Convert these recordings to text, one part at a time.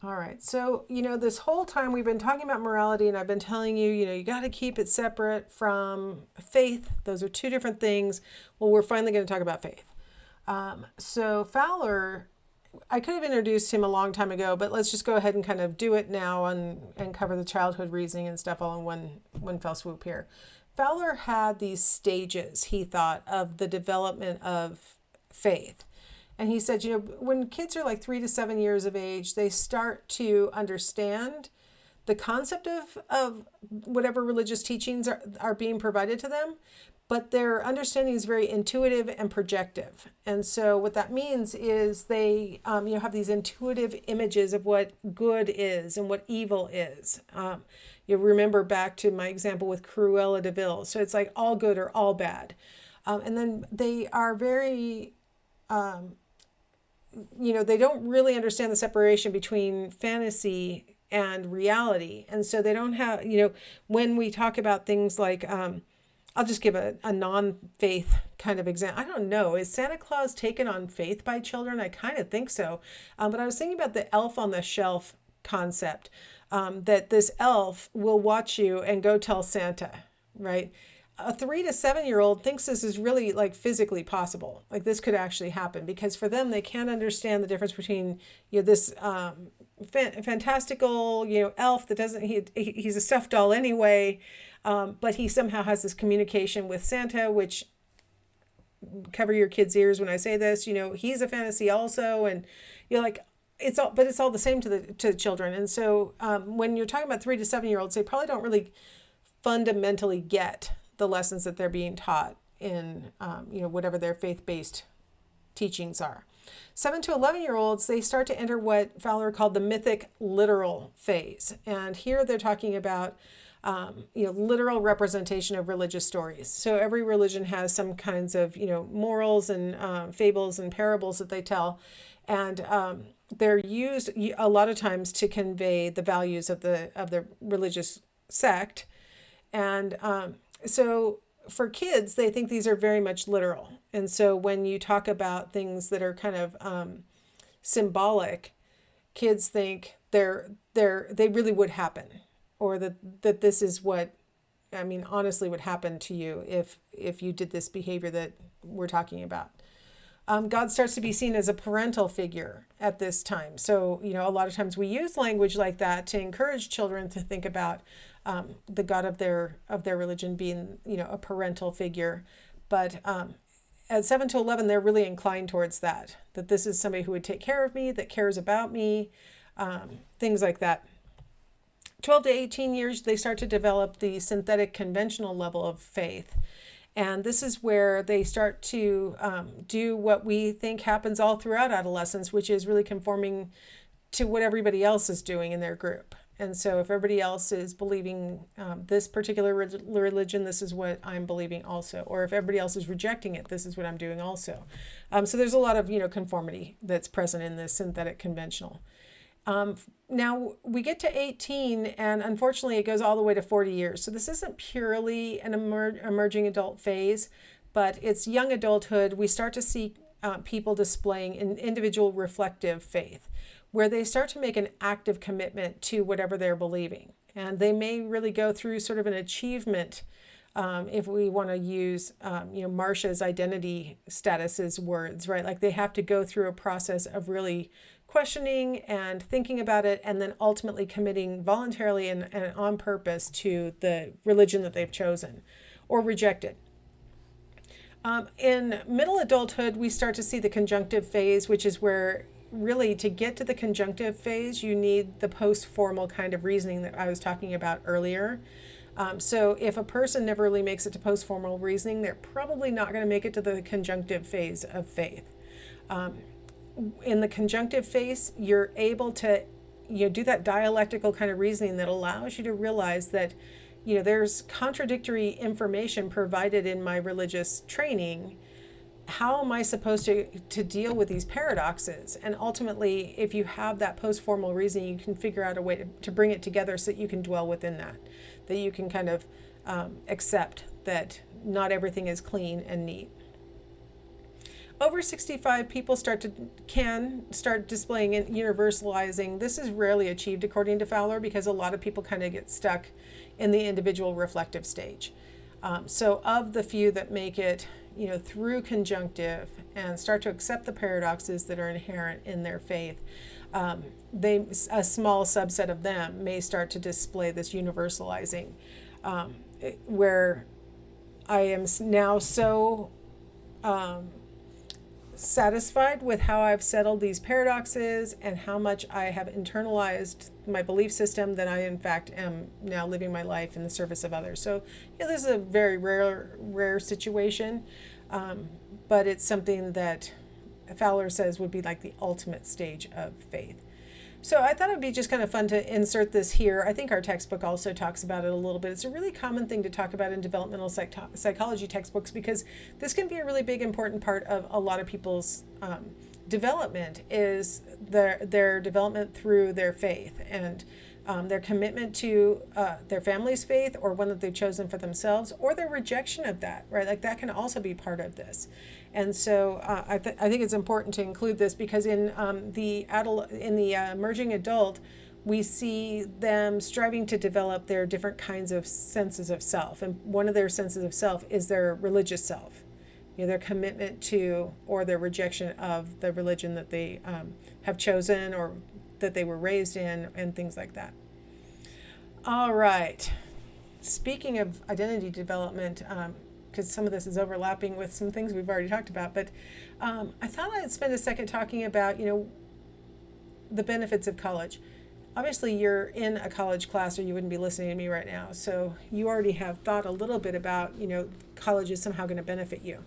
All right. So, this whole time we've been talking about morality, and I've been telling you, you got to keep it separate from faith. Those are two different things. Well, we're finally going to talk about faith. So, Fowler, I could have introduced him a long time ago, but let's just go ahead and kind of do it now and cover the childhood reasoning and stuff all in one fell swoop here. Fowler had these stages, he thought, of the development of faith. And he said, when kids are like 3 to 7 years of age, they start to understand the concept of whatever religious teachings are being provided to them, but their understanding is very intuitive and projective. And so what that means is they have these intuitive images of what good is and what evil is. You remember back to my example with Cruella de Vil. So it's like all good or all bad. And then they are very they don't really understand the separation between fantasy and reality. And so they don't have, when we talk about things like, I'll just give a non-faith kind of example. I don't know. Is Santa Claus taken on faith by children? I kind of think so. But I was thinking about the elf on the shelf concept, that this elf will watch you and go tell Santa, right? A 3 to 7 year old thinks this is really like physically possible. Like this could actually happen because for them, they can't understand the difference between, this fantastical, elf that doesn't, he's a stuffed doll anyway. But he somehow has this communication with Santa, which, cover your kids' ears when I say this, he's a fantasy also. And you're like, it's all the same to children. And so when you're talking about 3 to 7 year olds, they probably don't really fundamentally get the lessons that they're being taught in, whatever their faith-based teachings are. 7 to 11 year olds, they start to enter what Fowler called the mythic literal phase. And here they're talking about, literal representation of religious stories. So every religion has some kinds of, morals and fables and parables that they tell. And they're used a lot of times to convey the values of the religious sect. And so for kids, they think these are very much literal. And so when you talk about things that are kind of symbolic, kids think they really would happen, or that this is what, honestly would happen to you if you did this behavior that we're talking about. God starts to be seen as a parental figure at this time. So, a lot of times we use language like that to encourage children to think about the God of their religion being, a parental figure. But at 7 to 11, they're really inclined towards that this is somebody who would take care of me, that cares about me, things like that. 12 to 18 years, they start to develop the synthetic conventional level of faith. And this is where they start to do what we think happens all throughout adolescence, which is really conforming to what everybody else is doing in their group. And so if everybody else is believing this particular religion, this is what I'm believing also. Or if everybody else is rejecting it, this is what I'm doing also. So there's a lot of, conformity that's present in this synthetic conventional. Now we get to 18, and unfortunately it goes all the way to 40 years. So this isn't purely an emerging adult phase, but it's young adulthood. We start to see people displaying an individual reflective faith, where they start to make an active commitment to whatever they're believing. And they may really go through sort of an achievement, if we want to use, Marcia's identity status's words, right? Like they have to go through a process of really questioning and thinking about it, and then ultimately committing voluntarily and on purpose to the religion that they've chosen or rejected. In middle adulthood, we start to see the conjunctive phase, which is where really to get to the conjunctive phase, you need the post-formal kind of reasoning that I was talking about earlier. So if a person never really makes it to post-formal reasoning, they're probably not going to make it to the conjunctive phase of faith. In the conjunctive phase, you're able to do that dialectical kind of reasoning that allows you to realize that there's contradictory information provided in my religious training. How am I supposed to deal with these paradoxes? And ultimately, if you have that post-formal reasoning, you can figure out a way to bring it together so that you can dwell within that you can kind of accept that not everything is clean and neat. Over 65, people can start displaying and universalizing. This is rarely achieved according to Fowler because a lot of people kind of get stuck in the individual reflective stage. So of the few that make it, through conjunctive and start to accept the paradoxes that are inherent in their faith, a small subset of them may start to display this universalizing, where I am now so satisfied with how I've settled these paradoxes and how much I have internalized my belief system that I in fact am now living my life in the service of others. So this is a very rare situation, but it's something that Fowler says would be like the ultimate stage of faith. So I thought it'd be just kind of fun to insert this here. I think our textbook also talks about it a little bit. It's a really common thing to talk about in developmental psychology textbooks because this can be a really big important part of a lot of people's development is their development through their faith and their commitment to their family's faith or one that they've chosen for themselves or their rejection of that, right? Like that can also be part of this. And so I think it's important to include this because in the emerging adult, we see them striving to develop their different kinds of senses of self. And one of their senses of self is their religious self, their commitment to or their rejection of the religion that they have chosen or that they were raised in and things like that. All right. Speaking of identity development, because some of this is overlapping with some things we've already talked about, but I thought I'd spend a second talking about, the benefits of college. Obviously, you're in a college class or you wouldn't be listening to me right now. So you already have thought a little bit about, college is somehow going to benefit you.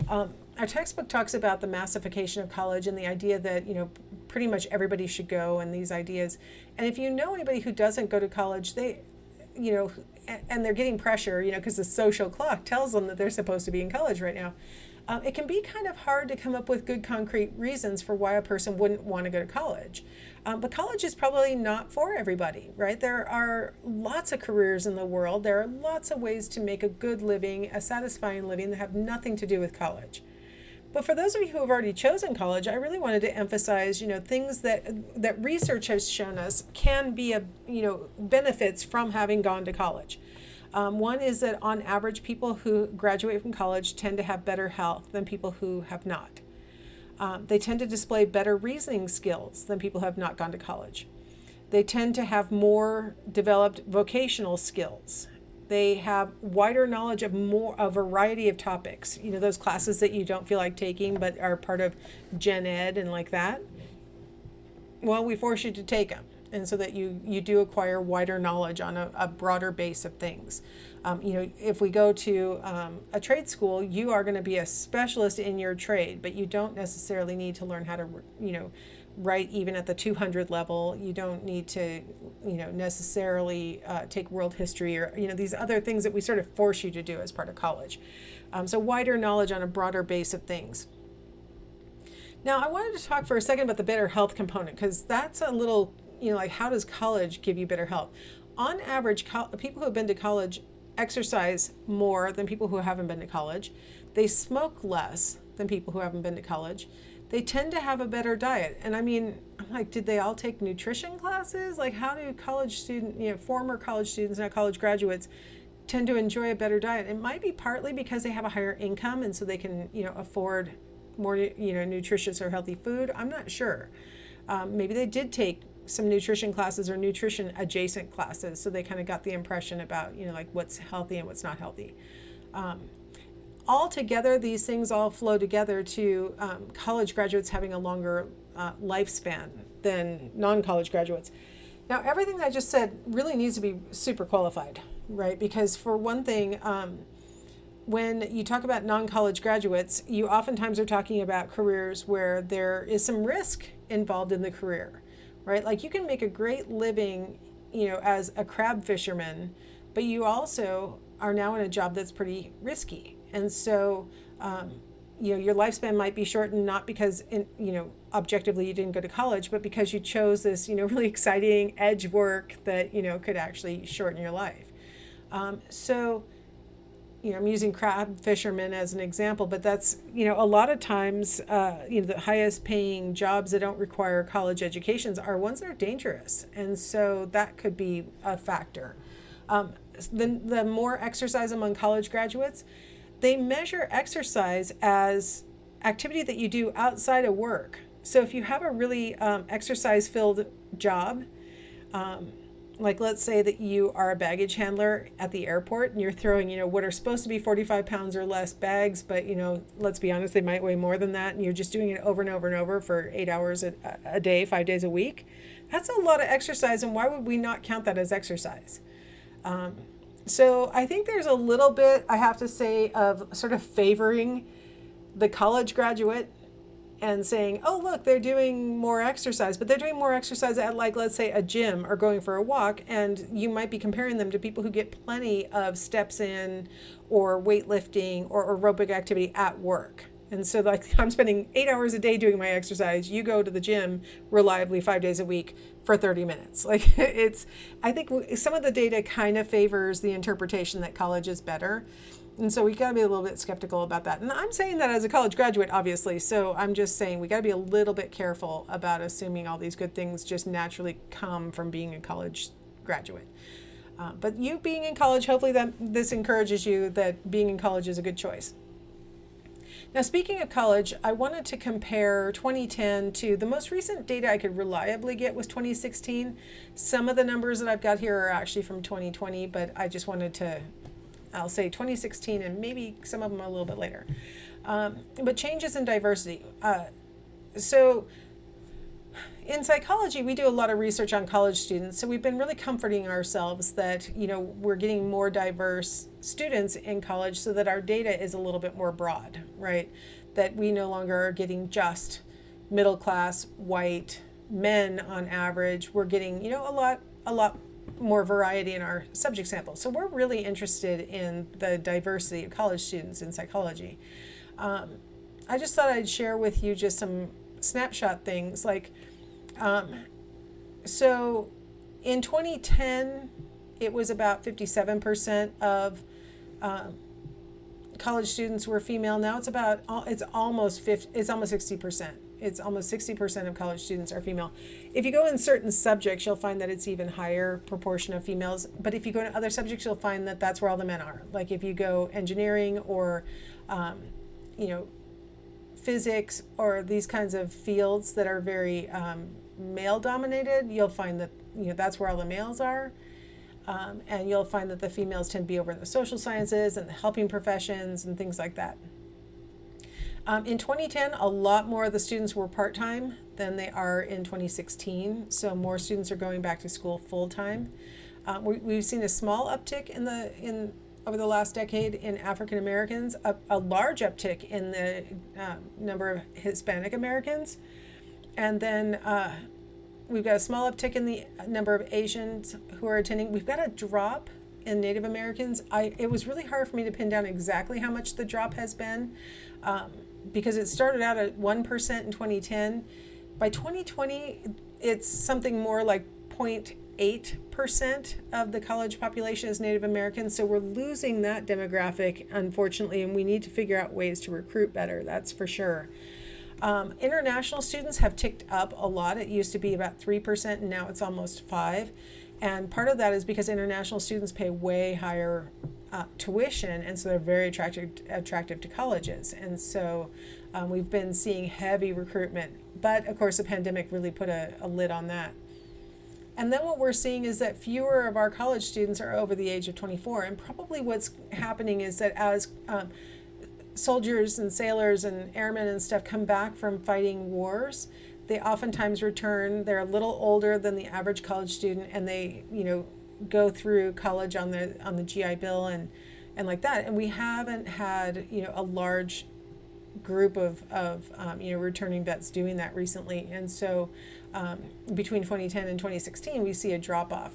Our textbook talks about the massification of college and the idea that, pretty much everybody should go and these ideas. And if you know anybody who doesn't go to college, they, and they're getting pressure, because the social clock tells them that they're supposed to be in college right now. It can be kind of hard to come up with good concrete reasons for why a person wouldn't want to go to college. But college is probably not for everybody, right? There are lots of careers in the world. There are lots of ways to make a good living, a satisfying living that have nothing to do with college. But for those of you who have already chosen college, I really wanted to emphasize, things that research has shown us can be, benefits from having gone to college. One is that on average, people who graduate from college tend to have better health than people who have not. They tend to display better reasoning skills than people who have not gone to college. They tend to have more developed vocational skills. They have wider knowledge of a variety of topics. Those classes that you don't feel like taking but are part of gen ed and like that. Well, we force you to take them. And so that you do acquire wider knowledge on a broader base of things. If we go to a trade school, you are going to be a specialist in your trade, but you don't necessarily need to learn how to, write even at the 200 level. You don't need to, necessarily take world history or, these other things that we sort of force you to do as part of college. So wider knowledge on a broader base of things. Now, I wanted to talk for a second about the better health component because that's a little how does college give you better health? On average, people who have been to college exercise more than people who haven't been to college. They smoke less than people who haven't been to college. They tend to have a better diet. And I'm like, did they all take nutrition classes? Like, how do college students, former college students, not college graduates, tend to enjoy a better diet? It might be partly because they have a higher income and so they can, afford more, nutritious or healthy food. I'm not sure. Maybe they did take some nutrition classes or nutrition adjacent classes, so they kind of got the impression about what's healthy and what's not healthy. All together, these things all flow together to college graduates having a longer lifespan than non-college graduates. Now, everything that I just said really needs to be super qualified, right? Because for one thing, when you talk about non-college graduates, you oftentimes are talking about careers where there is some risk involved in the career. Right? Like you can make a great living, as a crab fisherman, but you also are now in a job that's pretty risky. And so, your lifespan might be shortened, not because, objectively you didn't go to college, but because you chose this, really exciting edge work that, could actually shorten your life. So I'm using crab fishermen as an example, but that's, a lot of times, the highest paying jobs that don't require college educations are ones that are dangerous. And so that could be a factor. The more exercise among college graduates, they measure exercise as activity that you do outside of work. So if you have a really exercise filled job, like let's say that you are a baggage handler at the airport and you're throwing, what are supposed to be 45 pounds or less bags, but, let's be honest, they might weigh more than that. And you're just doing it over and over and over for 8 hours a day, 5 days a week. That's a lot of exercise. And why would we not count that as exercise? So I think there's a little bit, I have to say, of sort of favoring the college graduate and saying, oh, look, they're doing more exercise, but they're doing more exercise at, like, let's say a gym or going for a walk. And you might be comparing them to people who get plenty of steps in or weightlifting or aerobic activity at work. And so, like, I'm spending 8 hours a day doing my exercise. You go to the gym reliably 5 days a week for 30 minutes. Like, I think some of the data kind of favors the interpretation that college is better. And so we got to be a little bit skeptical about that. And I'm saying that as a college graduate, obviously. So I'm just saying we got to be a little bit careful about assuming all these good things just naturally come from being a college graduate. But you being in college, hopefully this encourages you that being in college is a good choice. Now, speaking of college, I wanted to compare 2010 to the most recent data I could reliably get was 2016. Some of the numbers that I've got here are actually from 2020, but I just wanted to, I'll say 2016 and maybe some of them a little bit later. But changes in diversity. So in psychology, we do a lot of research on college students. So we've been really comforting ourselves that, we're getting more diverse students in college so that our data is a little bit more broad, right? That we no longer are getting just middle class white men on average. We're getting, a lot more variety in our subject sample. So we're really interested in the diversity of college students in psychology. I just thought I'd share with you just some snapshot things like, so in 2010, it was about 57% of college students were female. Now it's almost 60%. It's almost 60% of college students are female. If you go in certain subjects, you'll find that it's even higher proportion of females. But if you go to other subjects, you'll find that that's where all the men are. Like if you go engineering or, physics or these kinds of fields that are very male dominated, you'll find that that's where all the males are, and you'll find that the females tend to be over in the social sciences and the helping professions and things like that. In 2010, a lot more of the students were part-time than they are in 2016, so more students are going back to school full-time. We've seen a small uptick over the last decade in African Americans, a large uptick in the number of Hispanic Americans, and then we've got a small uptick in the number of Asians who are attending. We've got a drop in Native Americans. It was really hard for me to pin down exactly how much the drop has been, because it started out at 1% in 2010. By 2020, it's something more like 0.8% of the college population is Native American. So we're losing that demographic, unfortunately, and we need to figure out ways to recruit better, that's for sure. International students have ticked up a lot. It used to be about 3%, and now it's almost 5%. And part of that is because international students pay way higher tuition, and so they're very attractive to colleges. And so we've been seeing heavy recruitment. But, of course, the pandemic really put a lid on that. And then what we're seeing is that fewer of our college students are over the age of 24. And probably what's happening is that as soldiers and sailors and airmen and stuff come back from fighting wars, they oftentimes return. They're a little older than the average college student, and they, go through college on the GI Bill and like that. And we haven't had, a large group of returning vets doing that recently. And so between 2010 and 2016, we see a drop off.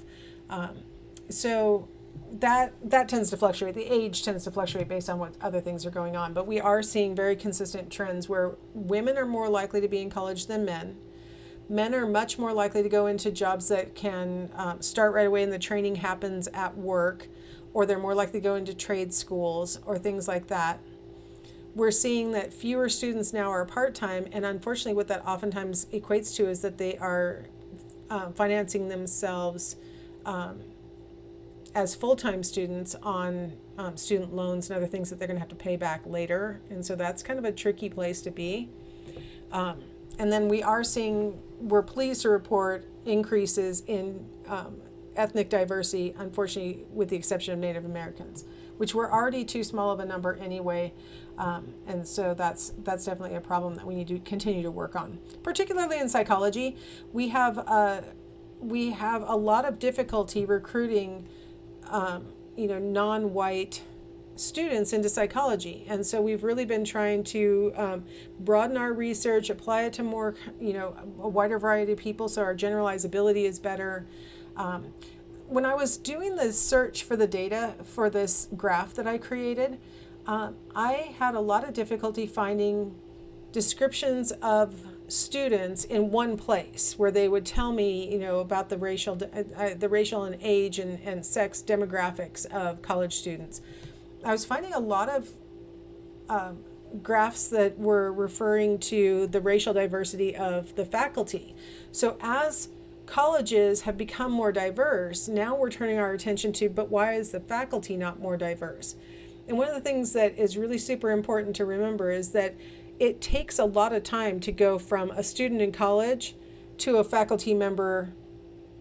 So that tends to fluctuate. The age tends to fluctuate based on what other things are going on. But we are seeing very consistent trends where women are more likely to be in college than men. Men are much more likely to go into jobs that can start right away and the training happens at work, or they're more likely to go into trade schools or things like that. We're seeing that fewer students now are part-time, and unfortunately what that oftentimes equates to is that they are financing themselves as full-time students on student loans and other things that they're going to have to pay back later. And so that's kind of a tricky place to be. And then we're pleased to report increases in ethnic diversity, unfortunately, with the exception of Native Americans, which were already too small of a number anyway. And so that's definitely a problem that we need to continue to work on. Particularly in psychology, we have a lot of difficulty recruiting, non-white students into psychology. And so we've really been trying to broaden our research, apply it to more, a wider variety of people so our generalizability is better. When I was doing the search for the data for this graph that I created, I had a lot of difficulty finding descriptions of students in one place where they would tell me, about the racial and age and sex demographics of college students. I was finding a lot of graphs that were referring to the racial diversity of the faculty. So as colleges have become more diverse, now we're turning our attention to, but why is the faculty not more diverse? And one of the things that is really super important to remember is that it takes a lot of time to go from a student in college to a faculty member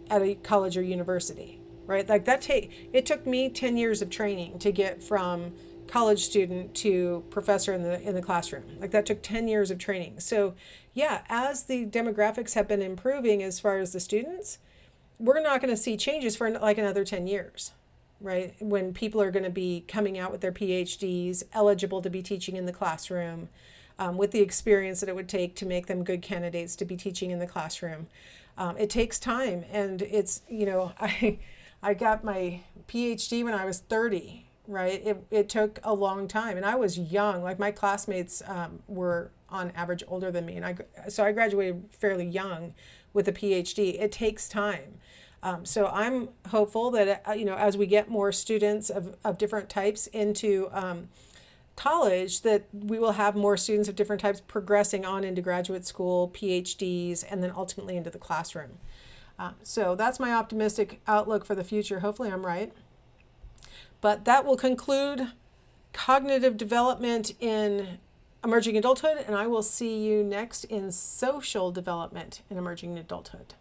at a college or university, right? Like it took me 10 years of training to get from college student to professor in the classroom. Like that took 10 years of training. So yeah, as the demographics have been improving as far as the students, we're not going to see changes for like another 10 years, right? When people are going to be coming out with their PhDs, eligible to be teaching in the classroom, with the experience that it would take to make them good candidates to be teaching in the classroom. It takes time, and it's, I got my PhD when I was 30, right? It took a long time, and I was young. Like my classmates were on average older than me, and so I graduated fairly young with a PhD. It takes time. So I'm hopeful that, as we get more students of different types into college, that we will have more students of different types progressing on into graduate school, PhDs, and then ultimately into the classroom. So that's my optimistic outlook for the future. Hopefully I'm right. But that will conclude cognitive development in emerging adulthood, and I will see you next in social development in emerging adulthood.